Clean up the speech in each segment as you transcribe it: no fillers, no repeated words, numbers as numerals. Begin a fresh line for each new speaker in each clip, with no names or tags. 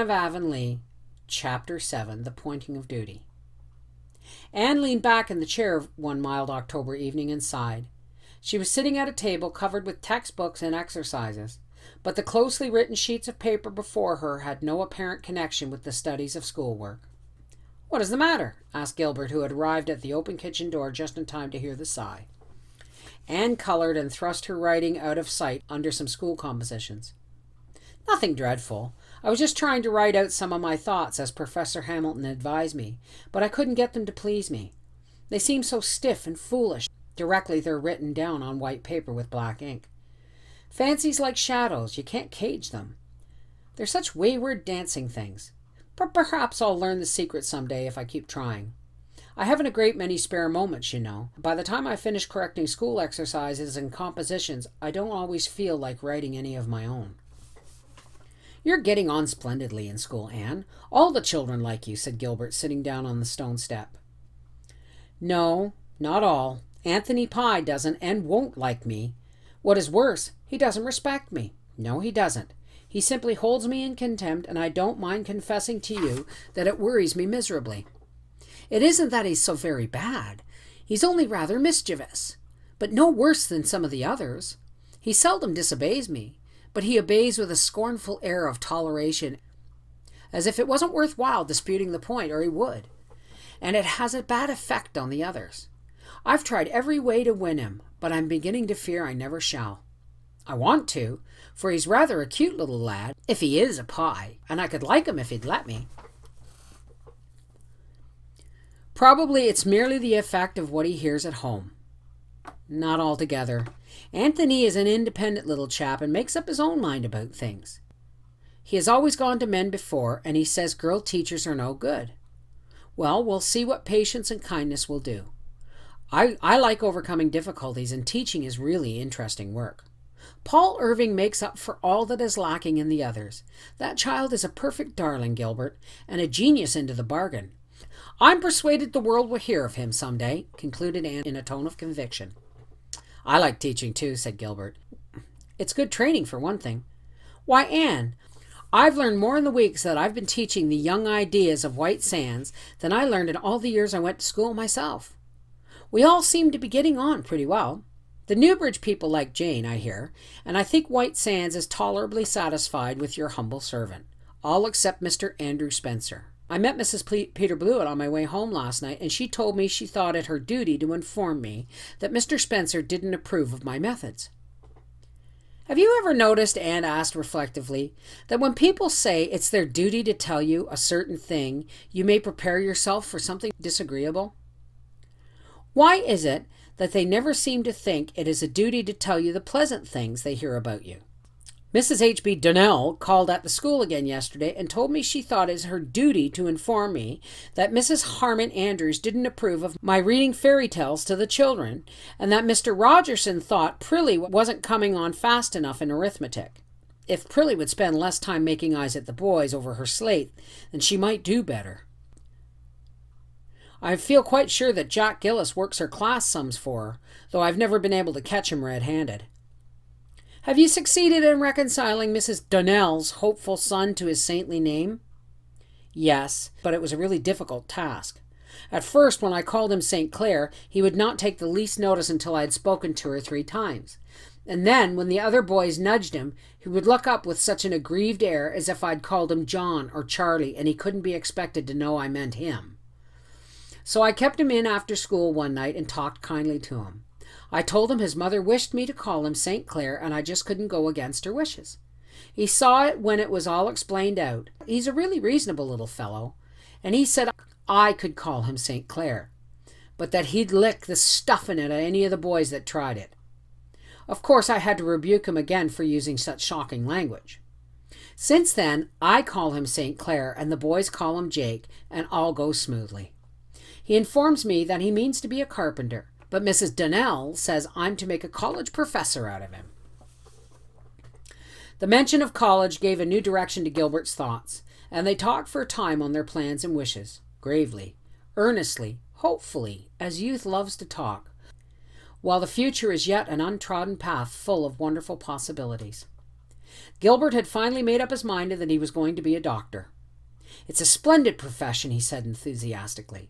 of Avonlea, Chapter 7, The Pointing of Duty. Anne leaned back in the chair one mild October evening and sighed. She was sitting at a table covered with textbooks and exercises, but the closely written sheets of paper before her had no apparent connection with the studies of schoolwork. "What is the matter?" asked Gilbert, who had arrived at the open kitchen door just in time to hear the sigh. Anne colored and thrust her writing out of sight under some school compositions. "Nothing dreadful. I was just trying to write out some of my thoughts as Professor Hamilton advised me, but I couldn't get them to please me. They seem so stiff and foolish directly they're written down on white paper with black ink. Fancies like shadows, you can't cage them. They're such wayward dancing things. But perhaps I'll learn the secret someday if I keep trying. I haven't a great many spare moments, you know. By the time I finish correcting school exercises and compositions, I don't always feel like writing any of my own." "You're getting on splendidly in school, Anne. All the children like you," said Gilbert, sitting down on the stone step. "No, not all. Anthony Pye doesn't and won't like me. What is worse, he doesn't respect me. No, he doesn't. He simply holds me in contempt, and I don't mind confessing to you that it worries me miserably. It isn't that he's so very bad. He's only rather mischievous, but no worse than some of the others. He seldom disobeys me, but he obeys with a scornful air of toleration, as if it wasn't worthwhile disputing the point, or he would. And it has a bad effect on the others. I've tried every way to win him, but I'm beginning to fear I never shall. I want to, for he's rather a cute little lad, if he is a Pye, and I could like him if he'd let me. Probably it's merely the effect of what he hears at home." "Not altogether. Anthony is an independent little chap and makes up his own mind about things. He has always gone to men before, and he says girl teachers are no good. Well, we'll see what patience and kindness will do. I like overcoming difficulties, and teaching is really interesting work. Paul Irving makes up for all that is lacking in the others. That child is a perfect darling, Gilbert, and a genius into the bargain. I'm persuaded the world will hear of him some day," concluded Anne in a tone of conviction. "I like teaching too," said Gilbert. "It's good training for one thing. Why, Anne, I've learned more in the weeks that I've been teaching the young ideas of White Sands than I learned in all the years I went to school myself. We all seem to be getting on pretty well. The Newbridge people like Jane, I hear, and I think White Sands is tolerably satisfied with your humble servant, all except Mr. Andrew Spencer. I met Mrs. Peter Blewett on my way home last night, and she told me she thought it her duty to inform me that Mr. Spencer didn't approve of my methods." "Have you ever noticed," Anne asked reflectively, "that when people say it's their duty to tell you a certain thing, you may prepare yourself for something disagreeable? Why is it that they never seem to think it is a duty to tell you the pleasant things they hear about you? Mrs. H.B. Donnell called at the school again yesterday and told me she thought it her duty to inform me that Mrs. Harmon Andrews didn't approve of my reading fairy tales to the children, and that Mr. Rogerson thought Prillie wasn't coming on fast enough in arithmetic. If Prillie would spend less time making eyes at the boys over her slate, then she might do better. I feel quite sure that Jack Gillis works her class sums for her, though I've never been able to catch him red-handed." "Have you succeeded in reconciling Mrs. Donnell's hopeful son to his saintly name?" "Yes, but it was a really difficult task. At first, when I called him St. Clair, he would not take the least notice until I had spoken 2 or 3 times. And then, when the other boys nudged him, he would look up with such an aggrieved air as if I'd called him John or Charlie, and he couldn't be expected to know I meant him. So I kept him in after school one night and talked kindly to him. I told him his mother wished me to call him St. Clair, and I just couldn't go against her wishes. He saw it when it was all explained out. He's a really reasonable little fellow, and he said I could call him St. Clair, but that he'd lick the stuffing out of any of the boys that tried it. Of course, I had to rebuke him again for using such shocking language. Since then, I call him St. Clair, and the boys call him Jake, and all goes smoothly. He informs me that he means to be a carpenter, but Mrs. Donnell says I'm to make a college professor out of him." The mention of college gave a new direction to Gilbert's thoughts, and they talked for a time on their plans and wishes, gravely, earnestly, hopefully, as youth loves to talk, while the future is yet an untrodden path full of wonderful possibilities. Gilbert had finally made up his mind that he was going to be a doctor. It's a splendid profession, he said enthusiastically.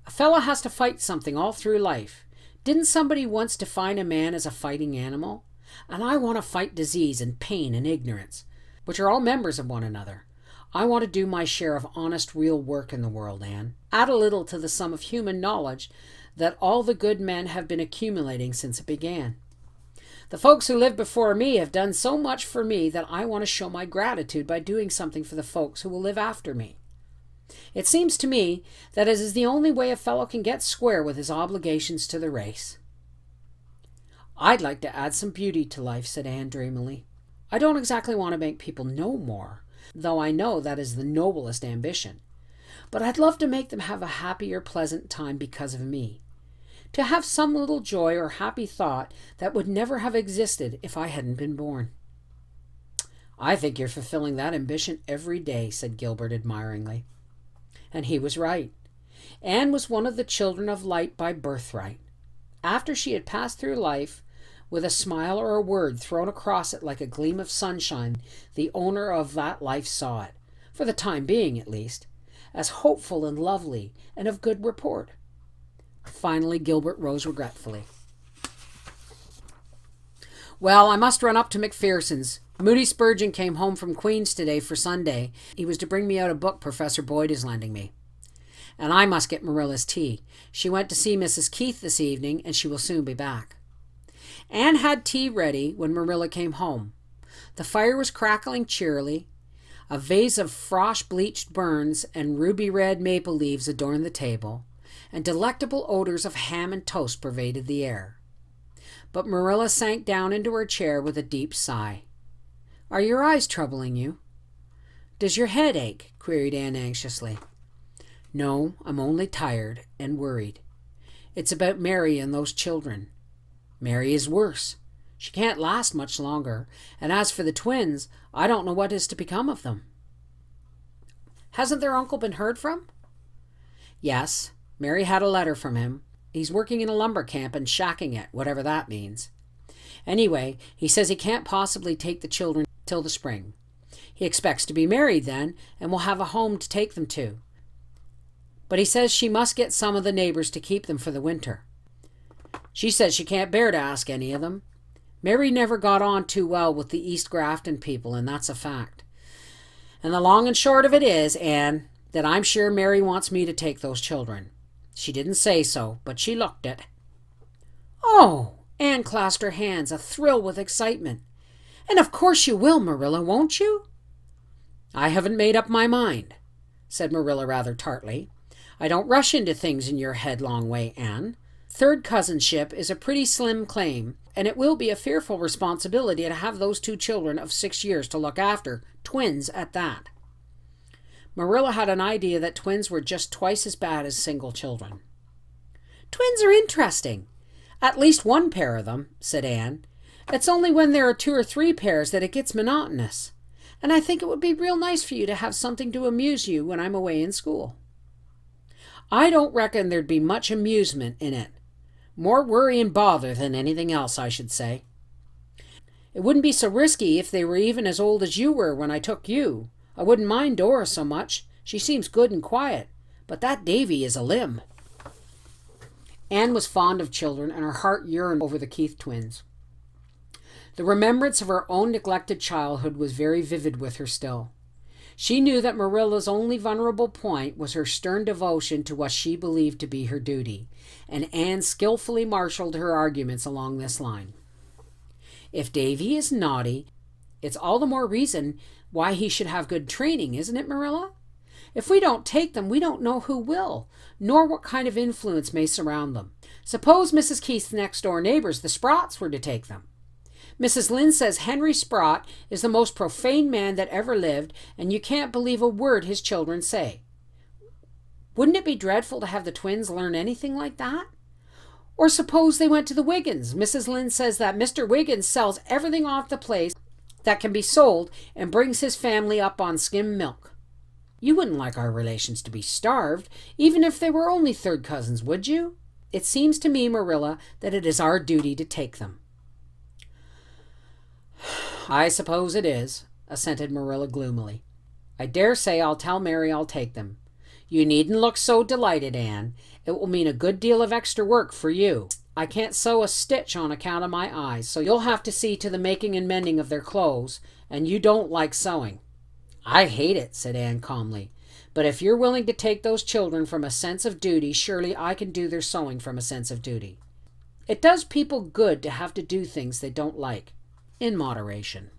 A fellow has to fight something all through life. Didn't somebody once define a man as a fighting animal? And I want to fight disease and pain and ignorance, which are all members of one another. I want to do my share of honest, real work in the world, Anne. Add a little to the sum of human knowledge that all the good men have been accumulating since it began. The folks who lived before me have done so much for me that I want to show my gratitude by doing something for the folks who will live after me. It seems to me that it is the only way a fellow can get square with his obligations to the race. I'd like to add some beauty to life, said Anne dreamily. I don't exactly want to make people know more, though I know that is the noblest ambition. But I'd love to make them have a happy or pleasant time because of me. To have some little joy or happy thought that would never have existed if I hadn't been born. I think you're fulfilling that ambition every day, said Gilbert admiringly. And he was right. Anne was one of the children of light by birthright. After she had passed through life, with a smile or a word thrown across it like a gleam of sunshine, the owner of that life saw it, for the time being at least, as hopeful and lovely and of good report. Finally, Gilbert rose regretfully. Well, I must run up to McPherson's. Moody Spurgeon came home from Queen's today for Sunday. He was to bring me out a book Professor Boyd is lending me. And I must get Marilla's tea. She went to see Mrs. Keith this evening, and she will soon be back. Anne had tea ready when Marilla came home. The fire was crackling cheerily. A vase of frost-bleached burns and ruby-red maple leaves adorned the table, and delectable odors of ham and toast pervaded the air. But Marilla sank down into her chair with a deep sigh. Are your eyes troubling you? Does your head ache? Queried Anne anxiously. No, I'm only tired and worried. It's about Mary and those children. Mary is worse. She can't last much longer, and as for the twins, I don't know what is to become of them. Hasn't their uncle been heard from? Yes, Mary had a letter from him. He's working in a lumber camp and shacking it, whatever that means. Anyway, he says he can't possibly take the children till the spring. He expects to be married then, and will have a home to take them to. But he says she must get some of the neighbors to keep them for the winter. She says she can't bear to ask any of them. Mary never got on too well with the East Grafton people, and that's a fact. And the long and short of it is, Anne, that I'm sure Mary wants me to take those children. She didn't say so, but she looked it. Oh! Anne clasped her hands, athrill with excitement. And of course you will, Marilla, won't you? I haven't made up my mind, said Marilla rather tartly. I don't rush into things in your headlong way, Anne. Third cousinship is a pretty slim claim, and it will be a fearful responsibility to have those two children of 6 years to look after, twins at that. Marilla had an idea that twins were just twice as bad as single children. Twins are interesting. At least one pair of them, said Anne. It's only when there are 2 or 3 pairs that it gets monotonous. And I think it would be real nice for you to have something to amuse you when I'm away in school. I don't reckon there'd be much amusement in it. More worry and bother than anything else, I should say. It wouldn't be so risky if they were even as old as you were when I took you. I wouldn't mind Dora so much. She seems good and quiet. But that Davy is a limb. Anne was fond of children, and her heart yearned over the Keith twins. The remembrance of her own neglected childhood was very vivid with her still. She knew that Marilla's only vulnerable point was her stern devotion to what she believed to be her duty, and Anne skillfully marshaled her arguments along this line. If Davy is naughty, it's all the more reason why he should have good training, isn't it, Marilla? If we don't take them, we don't know who will, nor what kind of influence may surround them. Suppose Mrs. Keith's next-door neighbors, the Sprotts, were to take them. Mrs. Lynde says Henry Sprott is the most profane man that ever lived, and you can't believe a word his children say. Wouldn't it be dreadful to have the twins learn anything like that? Or suppose they went to the Wiggins. Mrs. Lynde says that Mr. Wiggins sells everything off the place that can be sold and brings his family up on skim milk. You wouldn't like our relations to be starved, even if they were only third cousins, would you? It seems to me, Marilla, that it is our duty to take them. I suppose it is, assented Marilla gloomily. I dare say I'll tell Mary I'll take them. You needn't look so delighted, Anne. It will mean a good deal of extra work for you. I can't sew a stitch on account of my eyes, so you'll have to see to the making and mending of their clothes, and you don't like sewing." "I hate it," said Anne calmly. "But if you're willing to take those children from a sense of duty, surely I can do their sewing from a sense of duty. It does people good to have to do things they don't like, in moderation."